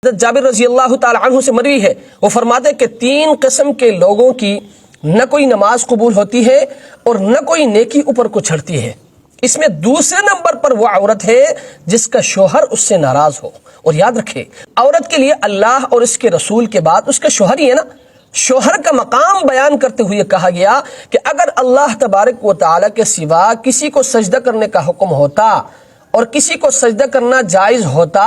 जाबिर रजी अल्लाह ताला अन्हु से मरवी है, वो फरमाते कि तीन किस्म के लोगों की न कोई नमाज कबूल होती है और न कोई नेकी ऊपर को चढ़ती है। इसमें दूसरे नंबर पर वो औरत है जिसका शोहर उससे नाराज हो। और याद रखे, औरत के लिए अल्लाह और इसके रसूल के बाद उसका शोहर ही है ना। शोहर का मकाम बयान करते हुए कहा गया कि अगर अल्लाह तबारक व तआला के सिवा किसी को सजदा करने का हुक्म होता और किसी को सजदा करना जायज होता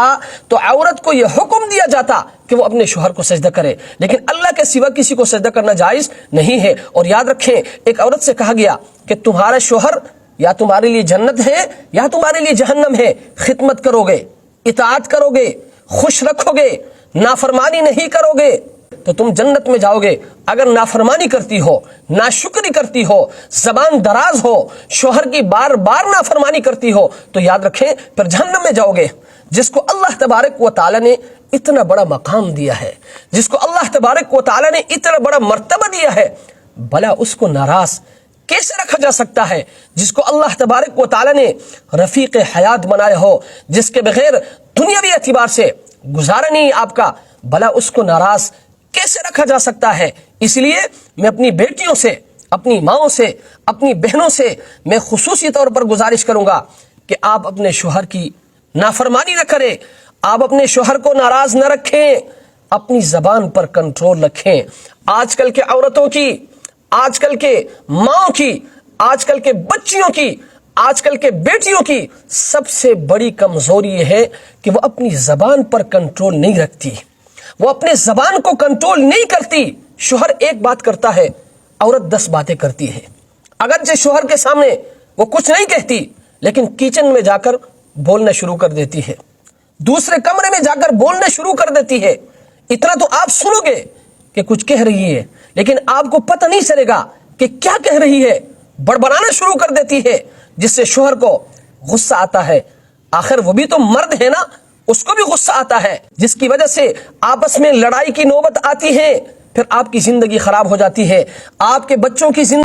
तो औरत को यह हुक्म दिया जाता कि वो अपने शोहर को सजदा करे, लेकिन अल्लाह के सिवा किसी को सजदा करना जायज नहीं है। और याद रखें, एक औरत से कहा गया कि तुम्हारा शोहर या तुम्हारे लिए जन्नत है या तुम्हारे लिए जहन्नम है। खिदमत करोगे, इताअत करोगे, खुश रखोगे, नाफरमानी नहीं करोगे तो तुम जन्नत में जाओगे। अगर नाफरमानी करती हो, नाशुक्री करती हो, जबान दराज हो, शोहर की बार बार नाफरमानी करती हो तो याद रखें फिर जहन्नम में जाओगे। जिसको अल्लाह तबारक व तआला ने इतना बड़ा मकाम दिया है, जिसको अल्लाह तबारक व तआला ने इतना बड़ा मर्तबा दिया है, भला उसको नाराज कैसे रखा जा सकता है? जिसको अल्लाह तबारक व तआला ने रफीक हयात बनाया हो, जिसके बगैर दुनियावी एतबार से गुजारा नहीं आपका, भला उसको नाराज कैसे रखा जा सकता है? इसलिए मैं अपनी बेटियों से, अपनी माओं से, अपनी बहनों से मैं खुसूसी तौर पर गुजारिश करूंगा कि आप अपने शोहर की नाफरमानी न करें, आप अपने शोहर को नाराज न रखें, अपनी जबान पर कंट्रोल रखें। आजकल के औरतों की, आजकल के माओं की, आजकल के बच्चियों की, आजकल के बेटियों की सबसे बड़ी कमजोरी यह है कि वो अपनी जबान पर कंट्रोल नहीं रखती, वो अपने जबान को कंट्रोल नहीं करती। शोहर एक बात करता है, औरत 10 बातें करती है। अगर जो शोहर के सामने वो कुछ नहीं कहती, लेकिन किचन में जाकर बोलना शुरू कर देती है, दूसरे कमरे में जाकर बोलना शुरू कर देती है। इतना तो आप सुनोगे कि कुछ कह रही है, लेकिन आपको पता नहीं चलेगा कि क्या कह रही है। बड़बड़ाना शुरू कर देती है, जिससे शोहर को गुस्सा आता है। आखिर वो भी तो मर्द है ना, उसको भी गुस्सा आता है, जिसकी वजह से आपस में लड़ाई की नौबत आती है। फिर आपकी जिंदगी खराब हो जाती है, आपके बच्चों की जिंदगी